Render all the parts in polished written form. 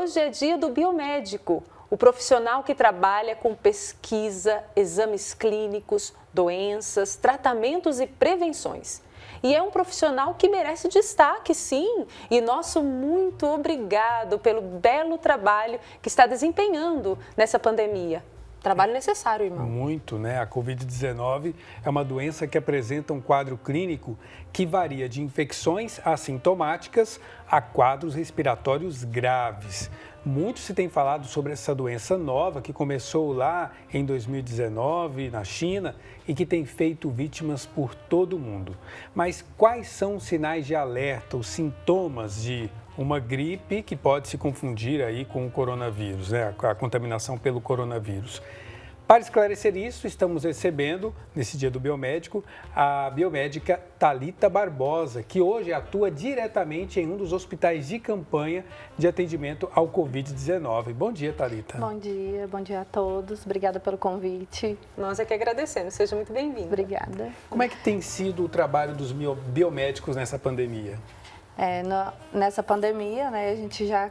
hoje é dia do biomédico, o profissional que trabalha com pesquisa, exames clínicos, doenças, tratamentos e prevenções. E é um profissional que merece destaque, sim, e nosso muito obrigado pelo belo trabalho que está desempenhando nessa pandemia. Trabalho necessário, irmão. Muito, né? A Covid-19 é uma doença que apresenta um quadro clínico que varia de infecções assintomáticas a quadros respiratórios graves. Muito se tem falado sobre essa doença nova que começou lá em 2019 na China e que tem feito vítimas por todo o mundo. Mas quais são os sinais de alerta, os sintomas de uma gripe que pode se confundir aí com o coronavírus, né? A contaminação pelo coronavírus? Para esclarecer isso, estamos recebendo, nesse dia do biomédico, a biomédica Thalita Barbosa, que hoje atua diretamente em um dos hospitais de campanha de atendimento ao Covid-19. Bom dia, Thalita. Bom dia a todos. Obrigada pelo convite. Nós é que agradecemos, seja muito bem-vindo. Obrigada. Como é que tem sido o trabalho dos biomédicos nessa pandemia? Nessa pandemia, né, a gente já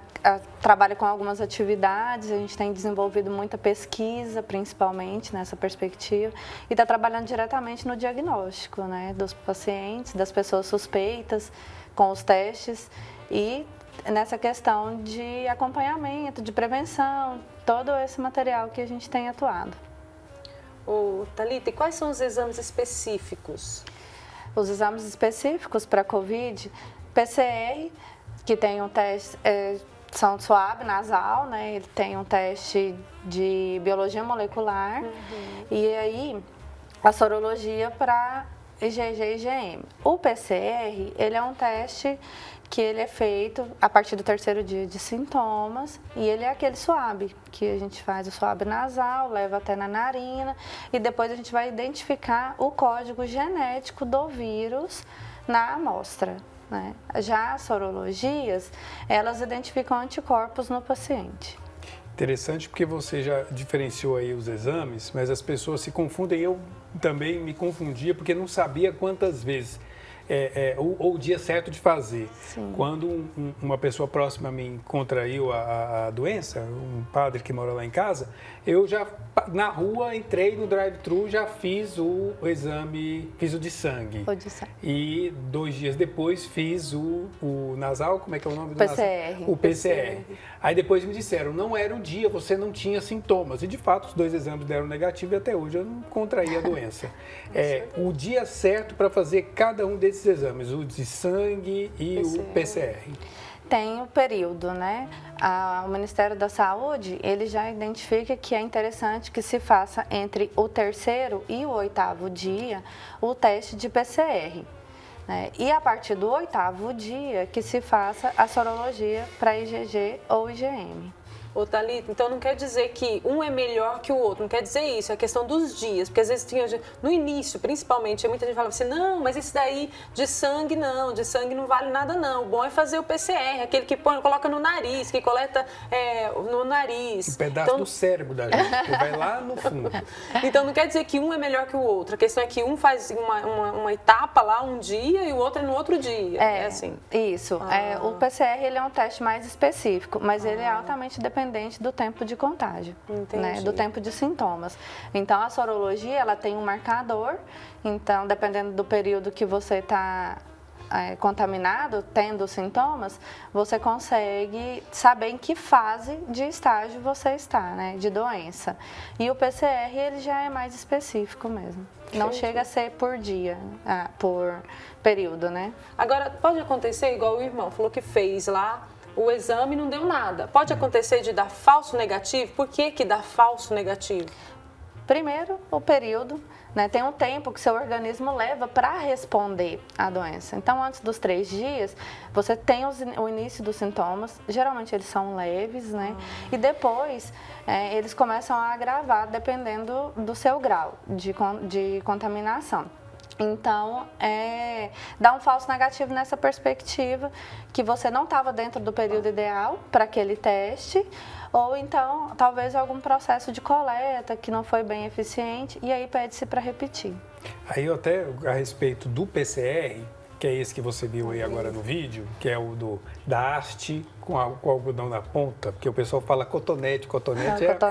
trabalha com algumas atividades, a gente tem desenvolvido muita pesquisa, principalmente nessa perspectiva, e está trabalhando diretamente no diagnóstico, né, dos pacientes, das pessoas suspeitas, com os testes, e nessa questão de acompanhamento, de prevenção, todo esse material que a gente tem atuado. Thalita, e quais são os exames específicos? Os exames específicos para a Covid, PCR, que tem um teste, são suave nasal, né? Ele tem um teste de biologia molecular, e aí a sorologia para IgG e IgM. O PCR, ele é um teste que ele é feito a partir do terceiro dia de sintomas, e ele é aquele swab, que a gente faz o swab nasal, leva até na narina, e depois a gente vai identificar o código genético do vírus na amostra, né? Já as sorologias, elas identificam anticorpos no paciente. Interessante, porque você já diferenciou aí os exames, mas as pessoas se confundem. Eu também me confundia porque não sabia quantas vezes ou o dia certo de fazer. Sim. Quando uma pessoa próxima a mim contraiu a doença, um padre que mora lá em casa, eu já na rua entrei no drive-thru, já fiz o exame, fiz o de sangue. O de sangue. E 2 dias depois fiz o nasal, como é que é o nome do PCR. nasal? O PCR. Aí depois me disseram, não era o dia, você não tinha sintomas. E de fato os 2 exames deram negativo e até hoje eu não contraí a doença. O dia certo para fazer cada um desses exames, o de sangue e o PCR. Tem o período, né? O Ministério da Saúde, ele já identifica que é interessante que se faça entre o 3º e o 8º dia o teste de PCR. Né? E a partir do 8º dia que se faça a sorologia para IgG ou IgM. Thalita, então não quer dizer que um é melhor que o outro, não quer dizer isso, é a questão dos dias, porque às vezes no início, principalmente, muita gente falava assim, não, mas esse daí de sangue não vale nada não, o bom é fazer o PCR, aquele que coloca no nariz, que coleta no nariz. Um pedaço do cérebro da gente, que vai lá no fundo. Então não quer dizer que um é melhor que o outro, a questão é que um faz uma etapa lá um dia e o outro é no outro dia, é assim. Isso, o PCR ele é um teste mais específico, mas ele é altamente dependente do tempo de contágio, né, do tempo de sintomas. Então, a sorologia, ela tem um marcador, então, dependendo do período que você está contaminado, tendo sintomas, você consegue saber em que fase de estágio você está, né, de doença. E o PCR, ele já é mais específico mesmo. Não chega a ser por dia, por período, né? Agora, pode acontecer, igual o irmão falou que fez lá, o exame não deu nada. Pode acontecer de dar falso negativo? Por que dá falso negativo? Primeiro, o período, né? Tem um tempo que seu organismo leva para responder à doença. Então, antes dos 3 dias, você tem o início dos sintomas, geralmente eles são leves, né? E depois, eles começam a agravar, dependendo do seu grau de contaminação. Então, dá um falso negativo nessa perspectiva que você não estava dentro do período ideal para aquele teste, ou então, talvez algum processo de coleta que não foi bem eficiente, e aí pede-se para repetir. Aí, até a respeito do PCR, que é esse que você viu aí agora no vídeo, que é o da haste com algodão na ponta, porque o pessoal fala cotonete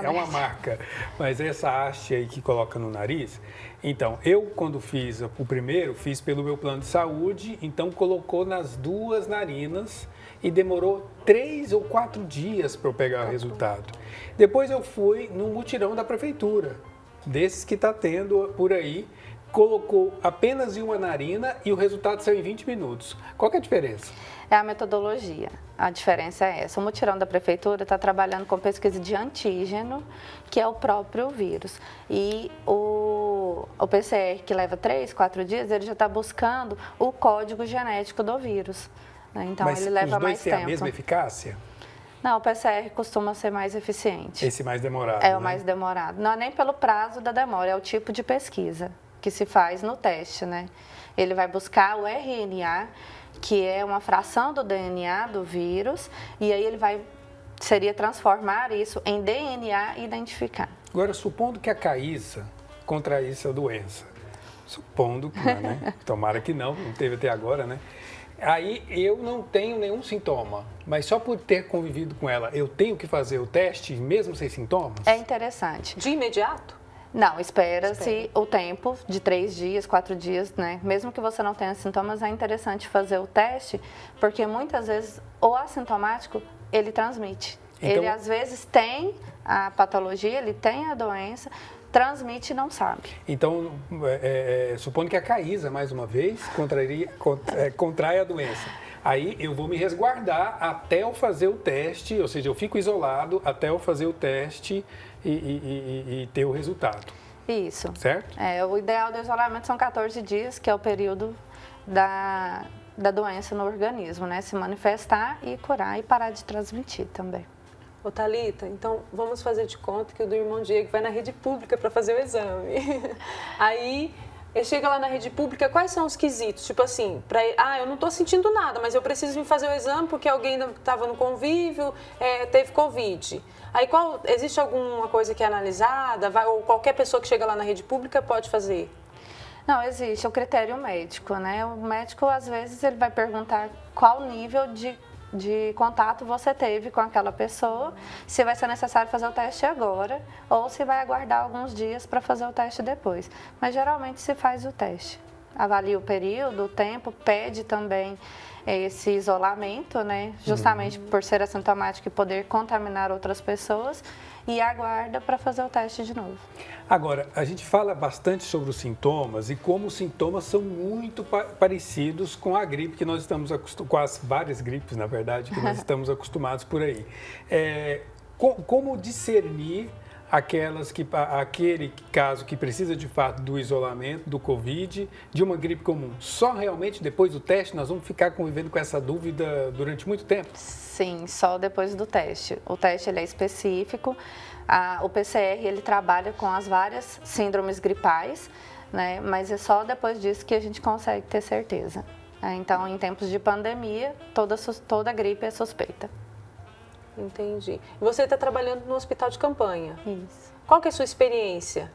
é uma marca, mas essa haste aí que coloca no nariz. Então, eu quando fiz o primeiro, fiz pelo meu plano de saúde, então colocou nas 2 narinas e demorou 3 ou 4 dias para eu pegar o resultado. Depois eu fui no mutirão da prefeitura, desses que está tendo por aí, colocou apenas em uma narina e o resultado saiu em 20 minutos. Qual que é a diferença? É a metodologia. A diferença é essa. O mutirão da prefeitura está trabalhando com pesquisa de antígeno, que é o próprio vírus. E o PCR, que leva 3, 4 dias, ele já está buscando o código genético do vírus. Então, mas ele leva mais tempo. Mas os dois têm a mesma eficácia? Não, o PCR costuma ser mais eficiente. Esse mais demorado, É o mais demorado. Não é nem pelo prazo da demora, é o tipo de pesquisa que se faz no teste, né? Ele vai buscar o RNA, que é uma fração do DNA do vírus, e aí ele seria transformar isso em DNA e identificar. Agora, supondo que a Caísa contraísse a doença, supondo que, né? Tomara que não teve até agora, né? Aí eu não tenho nenhum sintoma, mas só por ter convivido com ela, eu tenho que fazer o teste mesmo sem sintomas? É interessante. De imediato? Não, espera-se o tempo de 3 dias, 4 dias, né? Mesmo que você não tenha sintomas, é interessante fazer o teste, porque muitas vezes o assintomático, ele transmite. Então, ele às vezes tem a patologia, ele tem a doença, transmite e não sabe. Então, supondo que a Caísa, mais uma vez, contrai a doença. Aí eu vou me resguardar até eu fazer o teste, ou seja, eu fico isolado até eu fazer o teste e ter o resultado. Isso. Certo? O ideal do isolamento são 14 dias, que é o período da doença no organismo, né? Se manifestar e curar e parar de transmitir também. Ô Thalita, então vamos fazer de conta que o do irmão Diego vai na rede pública para fazer o exame. Aí ele chega lá na rede pública, quais são os quesitos? Tipo assim, eu não estou sentindo nada, mas eu preciso vir fazer o exame porque alguém estava no convívio, teve Covid. Aí existe alguma coisa que é analisada? Ou qualquer pessoa que chega lá na rede pública pode fazer? Não, existe o critério médico, né? O médico, às vezes, ele vai perguntar qual nível de contato você teve com aquela pessoa, se vai ser necessário fazer o teste agora ou se vai aguardar alguns dias para fazer o teste depois. Mas geralmente se faz o teste. Avalia o período, o tempo, pede também esse isolamento, né? Justamente por ser assintomático e poder contaminar outras pessoas, e aguarda para fazer o teste de novo. Agora, a gente fala bastante sobre os sintomas e como os sintomas são muito parecidos com a gripe que nós estamos acostumados, com as várias gripes, na verdade, que nós estamos acostumados por aí. Como discernir aquele caso que precisa de fato do isolamento, do Covid, de uma gripe comum? Só realmente depois do teste nós vamos ficar convivendo com essa dúvida durante muito tempo? Sim, só depois do teste. O teste ele é específico. O PCR ele trabalha com as várias síndromes gripais, né? Mas é só depois disso que a gente consegue ter certeza. Então, em tempos de pandemia, toda gripe é suspeita. Entendi. Você está trabalhando no hospital de campanha. Isso. Qual que é a sua experiência?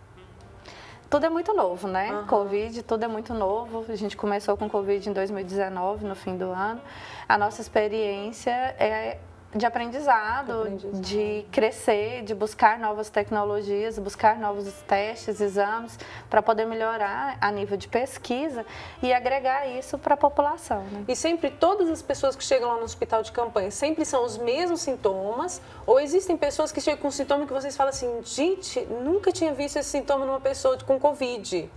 Tudo é muito novo, né? Covid, tudo é muito novo. A gente começou com Covid em 2019, no fim do ano. A nossa experiência é de aprendizado, de crescer, de buscar novas tecnologias, buscar novos testes, exames, para poder melhorar a nível de pesquisa e agregar isso para a população. Né? E sempre todas as pessoas que chegam lá no hospital de campanha, sempre são os mesmos sintomas? Ou existem pessoas que chegam com sintoma que vocês falam assim, gente, nunca tinha visto esse sintoma numa pessoa com Covid?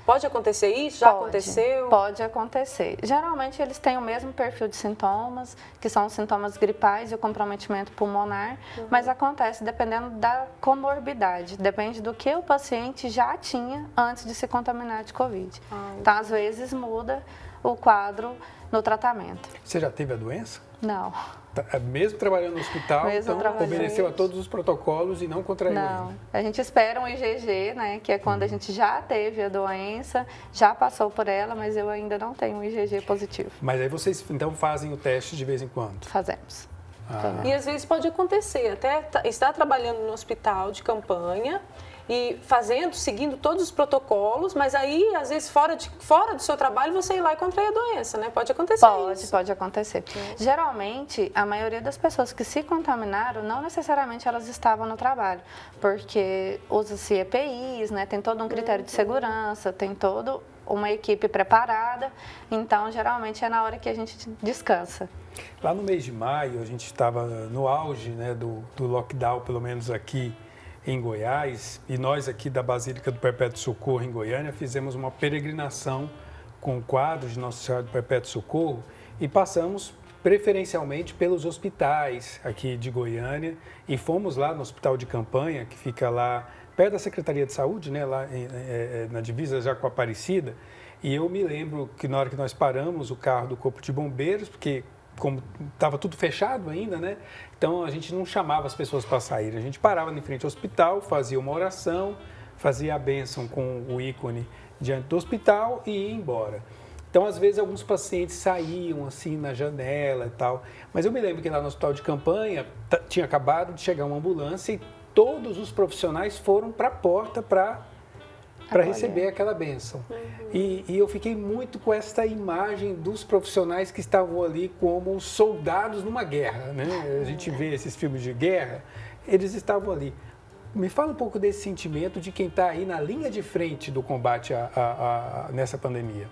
Pode acontecer isso? Já aconteceu? Pode acontecer. Geralmente eles têm o mesmo perfil de sintomas, que são os sintomas gripais e o comprometimento pulmonar, mas acontece dependendo da comorbidade, depende do que o paciente já tinha antes de se contaminar de Covid. Então, às vezes, muda o quadro no tratamento. Você já teve a doença? Não. Mesmo trabalhando no hospital, então obedeceu a todos os protocolos e não contraiu? Não. A gente espera um IgG, né, que é quando a gente já teve a doença, já passou por ela, mas eu ainda não tenho um IgG positivo. Mas aí vocês então fazem o teste de vez em quando? Fazemos. E às vezes pode acontecer, até estar trabalhando no hospital de campanha e seguindo todos os protocolos, mas aí, às vezes, fora do seu trabalho, você ir lá e contrair a doença, né? Pode acontecer isso. Pode acontecer. Geralmente, a maioria das pessoas que se contaminaram, não necessariamente elas estavam no trabalho, porque usa-se EPIs, né? Tem todo um critério de segurança, tem todo uma equipe preparada, então geralmente é na hora que a gente descansa. Lá no mês de maio, a gente estava no auge, né, do lockdown, pelo menos aqui em Goiás, e nós aqui da Basílica do Perpétuo Socorro em Goiânia fizemos uma peregrinação com o quadro de Nossa Senhora do Perpétuo Socorro e passamos preferencialmente pelos hospitais aqui de Goiânia e fomos lá no hospital de campanha, que fica lá perto da Secretaria de Saúde, né, lá na divisa já com a Aparecida, e eu me lembro que na hora que nós paramos o carro do Corpo de Bombeiros, porque como estava tudo fechado ainda, né, então a gente não chamava as pessoas para sair, a gente parava em frente ao hospital, fazia uma oração, fazia a bênção com o ícone diante do hospital e ia embora. Então, às vezes, alguns pacientes saíam assim na janela e tal, mas eu me lembro que lá no hospital de campanha tinha acabado de chegar uma ambulância e todos os profissionais foram para a porta para receber aquela bênção. E eu fiquei muito com essa imagem dos profissionais que estavam ali como soldados numa guerra, né? A gente vê esses filmes de guerra, eles estavam ali. Me fala um pouco desse sentimento de quem está aí na linha de frente do combate nessa pandemia.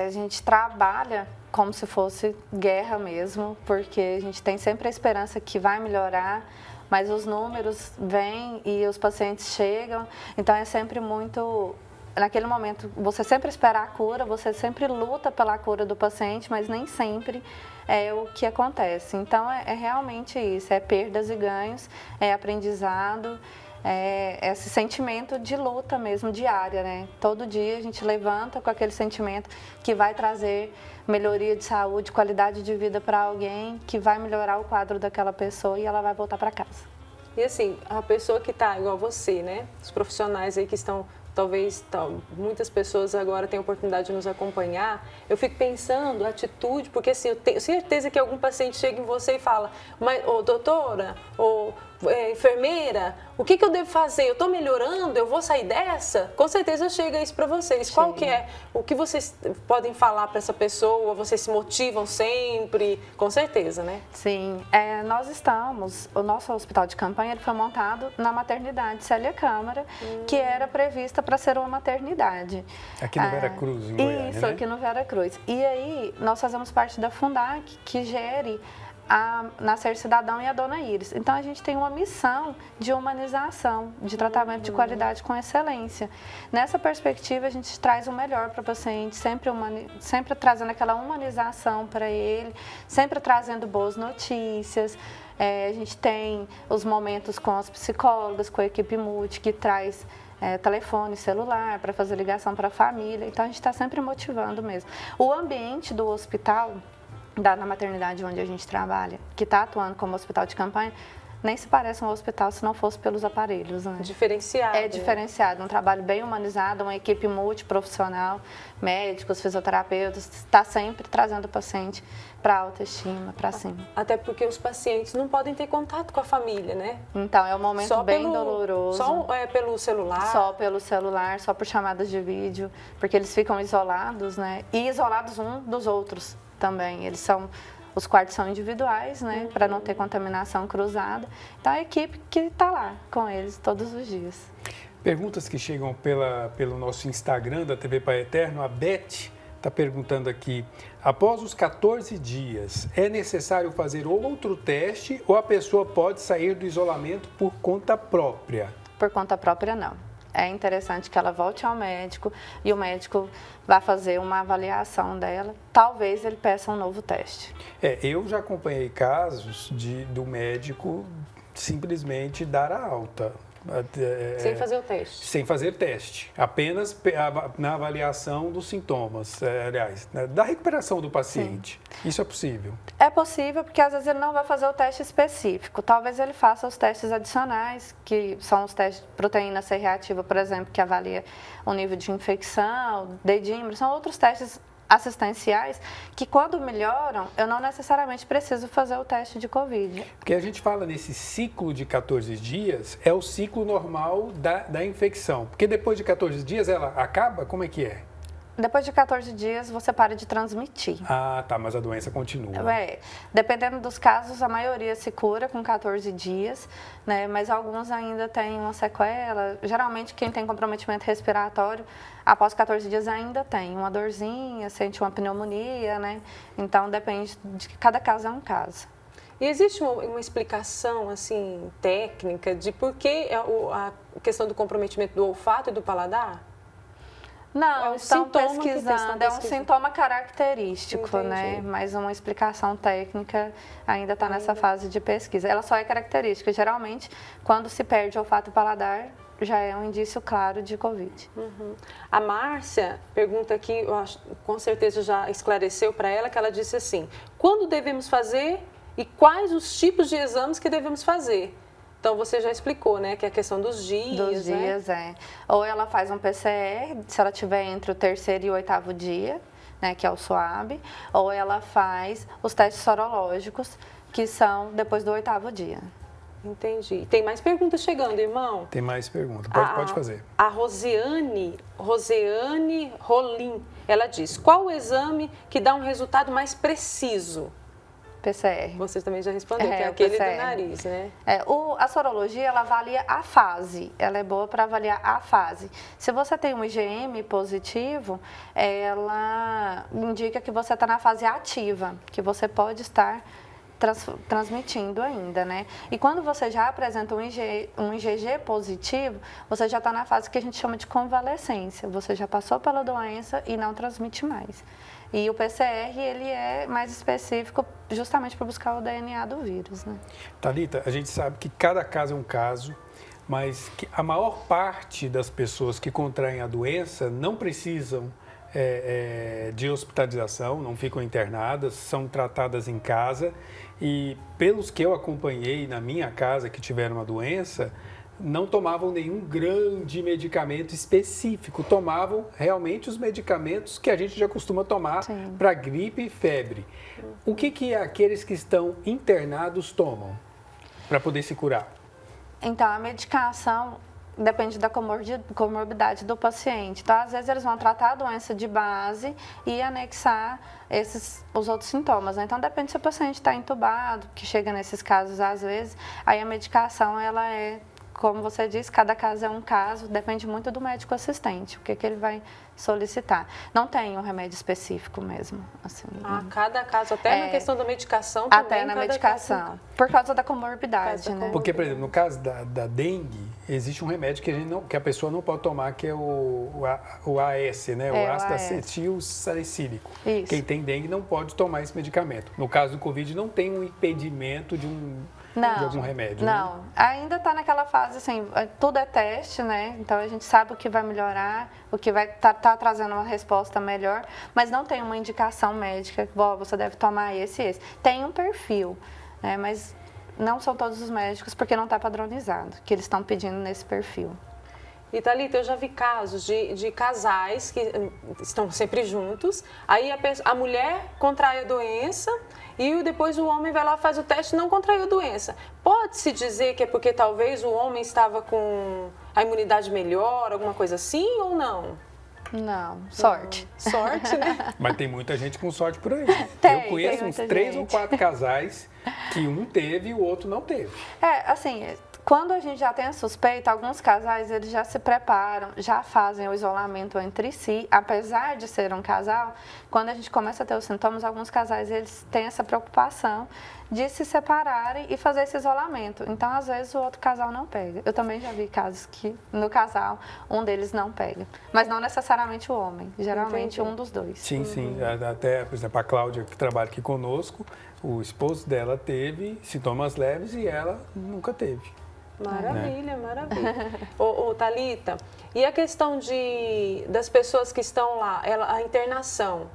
A gente trabalha como se fosse guerra mesmo, porque a gente tem sempre a esperança que vai melhorar, mas os números vêm e os pacientes chegam, então é sempre muito... Naquele momento, você sempre espera a cura, você sempre luta pela cura do paciente, mas nem sempre é o que acontece. Então, é realmente isso, é perdas e ganhos, é aprendizado, é esse sentimento de luta mesmo, diária, né? Todo dia a gente levanta com aquele sentimento que vai trazer melhoria de saúde, qualidade de vida para alguém, que vai melhorar o quadro daquela pessoa e ela vai voltar para casa. E assim, a pessoa que está igual você, né? Os profissionais aí que estão, talvez muitas pessoas agora têm a oportunidade de nos acompanhar, eu fico pensando a atitude, porque assim, eu tenho certeza que algum paciente chega em você e fala, mas, ô doutora, ô enfermeira, o que eu devo fazer? Eu estou melhorando? Eu vou sair dessa? Com certeza chega isso para vocês. Qual que é? O que vocês podem falar para essa pessoa? Vocês se motivam sempre? Com certeza, né? Sim. O nosso hospital de campanha ele foi montado na maternidade Célia Câmara, que era prevista para ser uma maternidade. Aqui no Vera Cruz, em Goiânia, Isso, né? aqui no Vera Cruz. E aí, nós fazemos parte da Fundac, que gere a Nascer Cidadão e a Dona Iris. Então, a gente tem uma missão de humanização, de tratamento de qualidade com excelência. Nessa perspectiva, a gente traz o melhor para o paciente, sempre trazendo aquela humanização para ele, sempre trazendo boas notícias. A gente tem os momentos com as psicólogas, com a equipe multi, que traz telefone, celular, para fazer ligação para a família. Então, a gente está sempre motivando mesmo. O ambiente do hospital, na maternidade onde a gente trabalha, que está atuando como hospital de campanha, nem se parece um hospital se não fosse pelos aparelhos, né? Diferenciado. É diferenciado, um trabalho bem humanizado, uma equipe multiprofissional, médicos, fisioterapeutas, está sempre trazendo o paciente para a autoestima, para cima. Até porque os pacientes não podem ter contato com a família, né? Então, é um momento bem doloroso. Só pelo celular? Só pelo celular, só por chamadas de vídeo, porque eles ficam isolados, né? E isolados um dos outros também. Os quartos são individuais, né? Para não ter contaminação cruzada. Então, a equipe que está lá com eles todos os dias. Perguntas que chegam pelo nosso Instagram da TV Pai Eterno. A Beth está perguntando aqui, após os 14 dias, é necessário fazer outro teste ou a pessoa pode sair do isolamento por conta própria? Por conta própria, não. É interessante que ela volte ao médico e o médico vai fazer uma avaliação dela. Talvez ele peça um novo teste. Eu já acompanhei casos do médico simplesmente dar a alta. Sem fazer o teste. Sem fazer teste. Apenas na avaliação dos sintomas, aliás, da recuperação do paciente. Sim. Isso é possível? É possível, porque às vezes ele não vai fazer o teste específico. Talvez ele faça os testes adicionais, que são os testes de proteína C reativa, por exemplo, que avalia o nível de infecção, dedímero. São outros testes assistenciais que quando melhoram, eu não necessariamente preciso fazer o teste de Covid. Porque a gente fala nesse ciclo de 14 dias, é o ciclo normal da infecção. Porque depois de 14 dias ela acaba? Como é que é? Depois de 14 dias, você para de transmitir. Ah, tá, mas a doença continua. Dependendo dos casos, a maioria se cura com 14 dias, né? Mas alguns ainda têm uma sequela. Geralmente, quem tem comprometimento respiratório, após 14 dias ainda tem uma dorzinha, sente uma pneumonia, né? Então, depende de que cada caso é um caso. E existe uma explicação, assim, técnica de por que a questão do comprometimento do olfato e do paladar? Não, estão pesquisando, é um pesquisando. sintoma característico, Entendi. né? Mas uma explicação técnica ainda está nessa fase de pesquisa. Ela só é característica. Geralmente, quando se perde o olfato e o paladar, já é um indício claro de Covid. Uhum. A Márcia pergunta aqui, eu acho, com certeza já esclareceu para ela, que ela disse assim, quando devemos fazer e quais os tipos de exames que devemos fazer? Então, você já explicou, né, que é a questão dos dias, Dos dias, né? Ou ela faz um PCR, se ela tiver entre o 3º e o 8º dia, né, que é o SWAB, ou ela faz os testes sorológicos, que são depois do 8º dia. Entendi. Tem mais perguntas chegando, irmão? Tem mais perguntas, pode fazer. A Rosiane Rolim, ela diz, qual o exame que dá um resultado mais preciso? PCR. Você também já respondeu, que é o aquele PCR. do nariz, né? A sorologia, ela avalia a fase, ela é boa para avaliar a fase. Se você tem um IgM positivo, ela indica que você está na fase ativa, que você pode estar transmitindo ainda, né? E quando você já apresenta um IgG positivo, você já está na fase que a gente chama de convalescência, você já passou pela doença e não transmite mais. E o PCR, ele é mais específico justamente para buscar o DNA do vírus, né? Thalita, a gente sabe que cada caso é um caso, mas que a maior parte das pessoas que contraem a doença não precisam de hospitalização, não ficam internadas, são tratadas em casa. E pelos que eu acompanhei na minha casa que tiveram a doença, não tomavam nenhum grande medicamento específico, tomavam realmente os medicamentos que a gente já costuma tomar para gripe e febre. O que aqueles que estão internados tomam para poder se curar? Então, a medicação depende da comorbidade do paciente. Então, às vezes, eles vão tratar a doença de base e anexar os outros sintomas, né? Então, depende se o paciente está entubado, que chega nesses casos às vezes, aí a medicação, ela é, como você disse, cada caso é um caso, depende muito do médico assistente, o que ele vai solicitar. Não tem um remédio específico mesmo. Assim, cada caso, até na questão da medicação também. Até na medicação, por causa da comorbidade, né? Porque, por exemplo, no caso da dengue, existe um remédio que a pessoa não pode tomar, que é o AS, né? O ácido acetil salicílico. Isso. Quem tem dengue não pode tomar esse medicamento. No caso do Covid, não tem um impedimento de algum remédio, Não, né? Ainda está naquela fase, assim, tudo é teste, né? Então, a gente sabe o que vai melhorar, o que vai tá trazendo uma resposta melhor, mas não tem uma indicação médica, você deve tomar esse e esse. Tem um perfil, né? Mas não são todos os médicos, porque não está padronizado, que eles estão pedindo nesse perfil. E, Thalita, eu já vi casos de casais que estão sempre juntos, aí a mulher contrai a doença e depois o homem vai lá, faz o teste e não contraiu a doença. Pode-se dizer que é porque talvez o homem estava com a imunidade melhor, alguma coisa assim, ou não? Não, sorte. Não. Sorte, né? Mas tem muita gente com sorte por aí. Eu conheço uns 3 ou 4 casais que um teve e o outro não teve. Assim, quando a gente já tem a suspeita, alguns casais eles já se preparam, já fazem o isolamento entre si, apesar de ser um casal. Quando a gente começa a ter os sintomas, alguns casais eles têm essa preocupação de se separarem e fazer esse isolamento. Então, às vezes, o outro casal não pega. Eu também já vi casos que no casal um deles não pega, mas não necessariamente o homem, geralmente um dos dois. Sim, sim. Até, por exemplo, a Cláudia, que trabalha aqui conosco, o esposo dela teve sintomas leves e ela nunca teve. Maravilha, maravilha. Ô, Thalita, e a questão das pessoas que estão lá, a internação,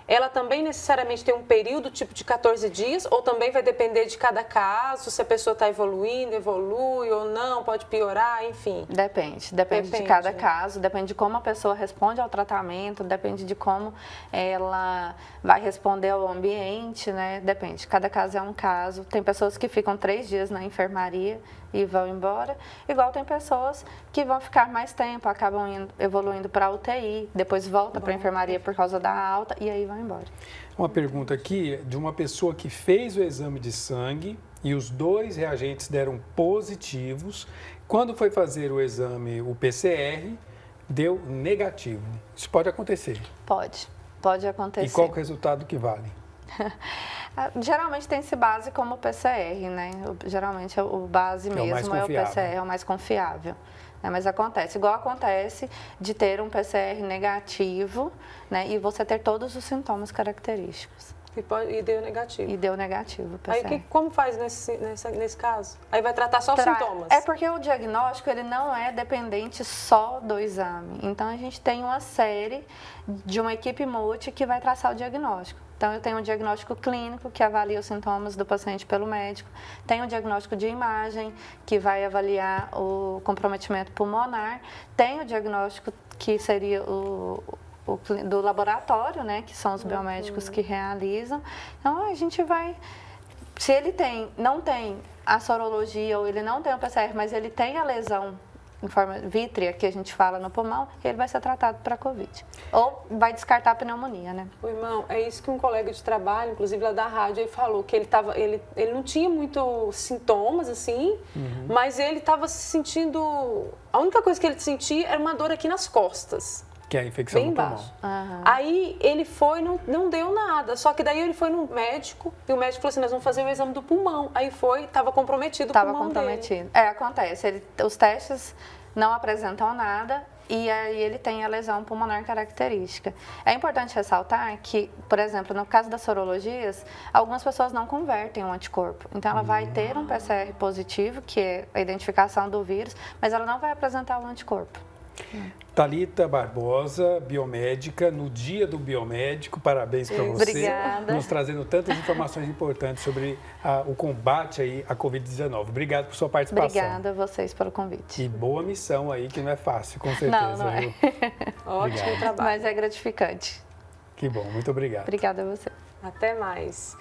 ela também necessariamente tem um período tipo de 14 dias ou também vai depender de cada caso, se a pessoa está evoluindo, evolui ou não, pode piorar, enfim? Depende de cada caso, depende de como a pessoa responde ao tratamento, depende de como ela vai responder ao ambiente, né? Depende, cada caso é um caso. Tem pessoas que ficam 3 dias na enfermaria e vão embora, igual tem pessoas que vão ficar mais tempo, acabam evoluindo para a UTI, depois volta para a enfermaria por causa da alta e aí vão embora. Uma pergunta aqui de uma pessoa que fez o exame de sangue e os 2 reagentes deram positivos. Quando foi fazer o exame, o PCR, deu negativo. Isso pode acontecer. Pode acontecer. E qual que é o resultado que vale? Geralmente tem-se base como o PCR, né? Geralmente o base mesmo é o PCR, é o mais confiável. Né? Mas acontece, igual acontece de ter um PCR negativo, né? E você ter todos os sintomas característicos. E deu negativo. E deu negativo o PCR. Aí como faz nesse caso? Aí vai tratar só os sintomas? É porque o diagnóstico ele não é dependente só do exame. Então a gente tem uma série de uma equipe multi que vai traçar o diagnóstico. Então, eu tenho um diagnóstico clínico, que avalia os sintomas do paciente pelo médico. Tenho um diagnóstico de imagem, que vai avaliar o comprometimento pulmonar. Tenho o diagnóstico que seria do laboratório, né, que são os biomédicos que realizam. Então, a gente vai... Se ele não tem a sorologia ou ele não tem o PCR, mas ele tem a lesão em forma vítrea, que a gente fala no pulmão, ele vai ser tratado para Covid. Ou vai descartar a pneumonia, né? O irmão, é isso que um colega de trabalho, inclusive lá da rádio, ele falou, que ele não tinha muitos sintomas, assim, mas ele estava se sentindo... A única coisa que ele sentia era uma dor aqui nas costas. Que é a infecção bem no pulmão. Baixo. Aí ele foi, não deu nada. Só que daí ele foi no médico e o médico falou assim, nós vamos fazer o exame do pulmão. Aí estava comprometido o pulmão dele. Acontece. Os testes não apresentam nada e aí ele tem a lesão pulmonar característica. É importante ressaltar que, por exemplo, no caso das sorologias, algumas pessoas não convertem um anticorpo. Então, ela vai ter um PCR positivo, que é a identificação do vírus, mas ela não vai apresentar o anticorpo. Thalita Barbosa, biomédica, no dia do biomédico, parabéns para você. Obrigada. Nos trazendo tantas informações importantes sobre o combate aí à Covid-19. Obrigado por sua participação. Obrigada a vocês pelo convite. E boa missão aí, que não é fácil, com certeza. Não é. Ótimo trabalho. Mas é gratificante. Que bom, muito obrigado. Obrigada a você. Até mais.